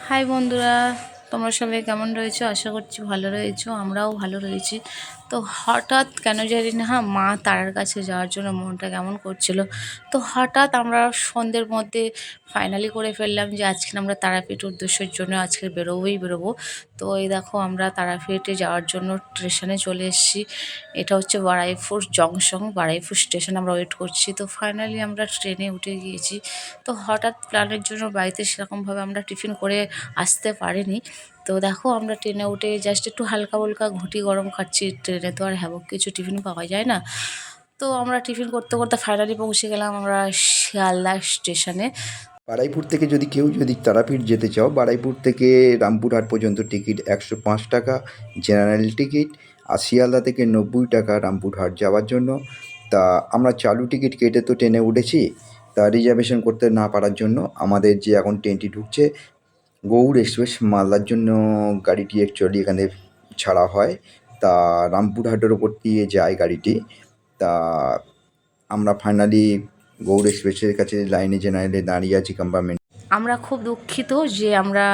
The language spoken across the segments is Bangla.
হাই বন্ধুরা, তোমরা সবাই কেমন রয়েছো? আশা করছি ভালো রয়েছো, আমরাও ভালো রয়েছি। তো হঠাৎ কেন জানি না মা তারার কাছে যাওয়ার জন্য মনটা কেমন করছিল। তো হঠাৎ আমরা সন্ধ্যের মধ্যে ফাইনালি করে ফেললাম যে আজকে আমরা তারাপীঠ উদ্দেশ্যের জন্য আজকে বেরোবো। তো এই দেখো আমরা তারাপীঠে যাওয়ার জন্য স্টেশনে চলে এসেছি। এটা হচ্ছে বারুইপুর জংশন, বারুইপুর স্টেশন আমরা ওয়েট করছি। তো ফাইনালি আমরা ট্রেনে উঠে গিয়েছি। তো হঠাৎ প্ল্যানের জন্য বাড়িতে সেরকমভাবে আমরা টিফিন করে আসতে পারিনি। তো দেখো আমরা ট্রেনে উঠে জাস্ট একটু হালকা ফুলকা ঘুটি গরম খাচ্ছি। ট্রেনে তো আর হ্যাবক কিছু টিফিন পাওয়া যায় না। তো আমরা টিফিন করতে করতে ফাইনালি পৌঁছে গেলাম আমরা শিয়ালদা স্টেশনে। বারুইপুর থেকে যদি তারাপীঠ যেতে চাও, বারুইপুর থেকে রামপুরহাট পর্যন্ত টিকিট 105 টাকা জেনারেল টিকিট, আর শিয়ালদা থেকে 90 টাকা রামপুরহাট যাওয়ার জন্য। তা আমরা চালু টিকিট কেটে তো ট্রেনে উঠেছি, তা রিজার্ভেশন করতে না পারার জন্য আমাদের যে এখন ট্রেনটি ঢুকছে গৌড় এক্সপ্রেস মালদার জন্য, গাড়িটি অ্যাকচুয়ালি এখানে ছাড়া হয়। তা রামপুরহাটের ওপর দিয়ে যায় গাড়িটি। তা আমরা ফাইনালি গৌড় এক্সপ্রেসের কাছে লাইনে জেনারেলে দাঁড়িয়ে আছি কম্পার্টমেন্ট। আমরা খুব দুঃখিত যে আমরা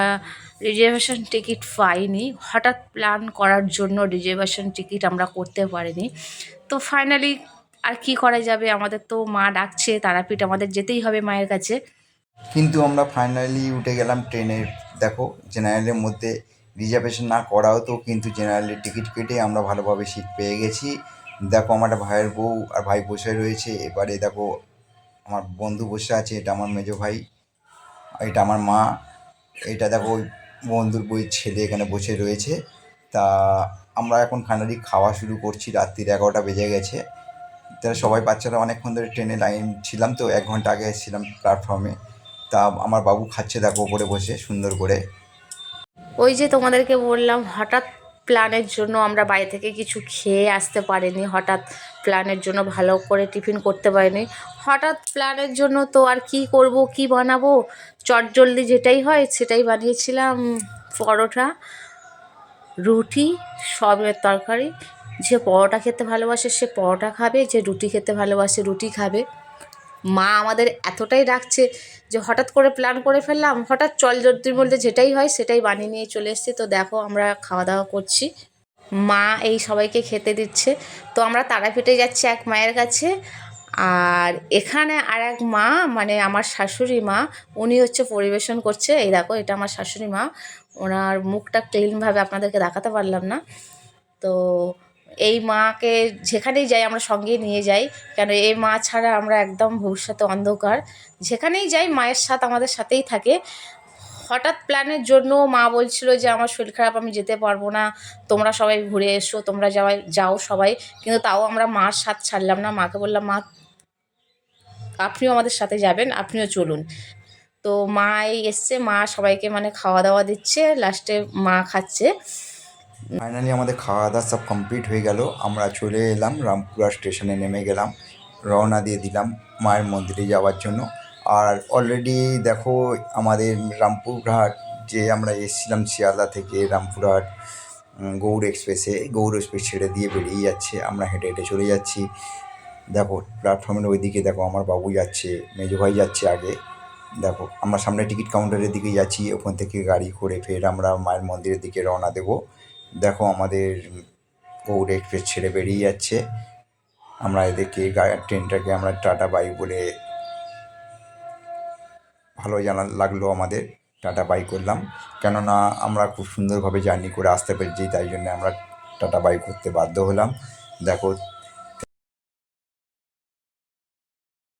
রিজার্ভেশন টিকিট পাইনি। হঠাৎ প্ল্যান করার জন্য রিজার্ভেশন টিকিট আমরা করতে পারিনি। তো ফাইনালি আর কি করা যাবে, আমাদের তো মা ডাকছে তারাপীঠ, আমাদের যেতেই হবে মায়ের কাছে। কিন্তু আমরা ফাইনালি উঠে গেলাম ট্রেনের। দেখো জেনারেলের মধ্যে রিজার্ভেশন না করাও তো, কিন্তু জেনারেলের টিকিট কেটে আমরা ভালোভাবে সিট পেয়ে গেছি। দেখো আমার ভাইয়ের বউ আর ভাই বসে রয়েছে। এবারে দেখো আমার বন্ধু বসে আছে, এটা আমার মেজো ভাই, এটা আমার মা, এটা দেখো ওই বন্ধুর বইয়ের ছেলে এখানে বসে রয়েছে। তা আমরা এখন ফাইনালি খাওয়া শুরু করছি। রাত্রির 11টা বেজে গেছে। তারা সবাই বাচ্চারা অনেকক্ষণ ধরে ট্রেনে লাইন ছিলাম, তো 1 ঘন্টা আগে এসেছিলাম প্ল্যাটফর্মে। তা আমার বাবু খাচ্ছে দেখো ওপরে বসে সুন্দর করে। ওই যে তোমাদেরকে বললাম হঠাৎ প্ল্যানের জন্য আমরা বাড়ি থেকে কিছু খেয়ে আসতে পারিনি। হঠাৎ প্ল্যানের জন্য ভালো করে টিফিন করতে পারিনি। হঠাৎ প্ল্যানের জন্য তো আর কি করব, কি বানাবো, চটজলদি যেটাই হয় সেটাই বানিয়েছিলাম। পরোটা, রুটি, সবের তরকারি। যে পরোটা খেতে ভালোবাসে সে পরোটা খাবে, যে রুটি খেতে ভালোবাসে রুটি খাবে। মা আমাদের এতটাই রাখছে যে হঠাৎ করে প্ল্যান করে ফেললাম, হঠাৎ চল জলদির মধ্যে যেটাই হয় সেটাই বানিয়ে নিয়ে চলে এসেছি। তো দেখো আমরা খাওয়া দাওয়া করছি, মা এই সবাইকে খেতে দিচ্ছে। তো আমরা তারাপীঠে যাচ্ছি এক মায়ের কাছে, আর এখানে আর এক মা মানে আমার শাশুড়ি মা, উনি হচ্ছে পরিবেশন করছে। এই দেখো এটা আমার শাশুড়ি মা, ওনার মুখটা ক্লিনভাবে আপনাদেরকে দেখাতে পারলাম না। তো এই মাকে যেখানেই যাই আমরা সঙ্গে নিয়ে যাই, কেন এই মা ছাড়া আমরা একদম ভবিষ্যতে অন্ধকার। যেখানেই যাই মায়ের সাথ আমাদের সাথেই থাকে। হঠাৎ প্ল্যানের জন্য মা বলছিল যে আমার শরীর খারাপ, আমি যেতে পারবো না, তোমরা সবাই ঘুরে এসো, তোমরা যাও সবাই। কিন্তু তাও আমরা মার সাথ ছাড়লাম না। মাকে বললাম মা আপনিও আমাদের সাথে যাবেন, আপনিও চলুন। তো মা এই এসছে, মা সবাইকে মানে খাওয়া দাওয়া দিচ্ছে, লাস্টে মা খাচ্ছে। ফাইনালি আমাদের খাওয়া দাওয়া সব কমপ্লিট হয়ে গেল। আমরা চলে এলাম রামপুরহাট স্টেশনে, নেমে গেলাম, রওনা দিয়ে দিলাম মায়ের মন্দিরে যাওয়ার জন্য। আর অলরেডি দেখো আমাদের রামপুরহাট যে আমরা এসেছিলাম শিয়ালদা থেকে রামপুরহাট গৌড় এক্সপ্রেসে, গৌড় এক্সপ্রেস ছেড়ে দিয়ে বেরিয়ে যাচ্ছে। আমরা হেঁটে হেঁটে চলে যাচ্ছি। দেখো প্ল্যাটফর্মের ওইদিকে দেখো আমার বাবু যাচ্ছে, মেজো ভাই যাচ্ছে আগে। দেখো আমরা সামনে টিকিট কাউন্টারের দিকে যাচ্ছি, ওখান থেকে গাড়ি করে ফের আমরা মায়ের মন্দিরের দিকে রওনা দেবো। দেখো আমাদের গৌড় এক্সপ্রেস ছেড়ে বেরিয়ে যাচ্ছে। আমরা এদেরকে ট্রেনটাকে আমরা টাটা বাই বলে, ভালো লাগলো আমাদের, টাটা বাই করলাম। কেননা আমরা খুব সুন্দরভাবে জার্নি করে আসতে পেরেছি, তাই জন্য আমরা টাটা বাই করতে বাধ্য হলাম। দেখো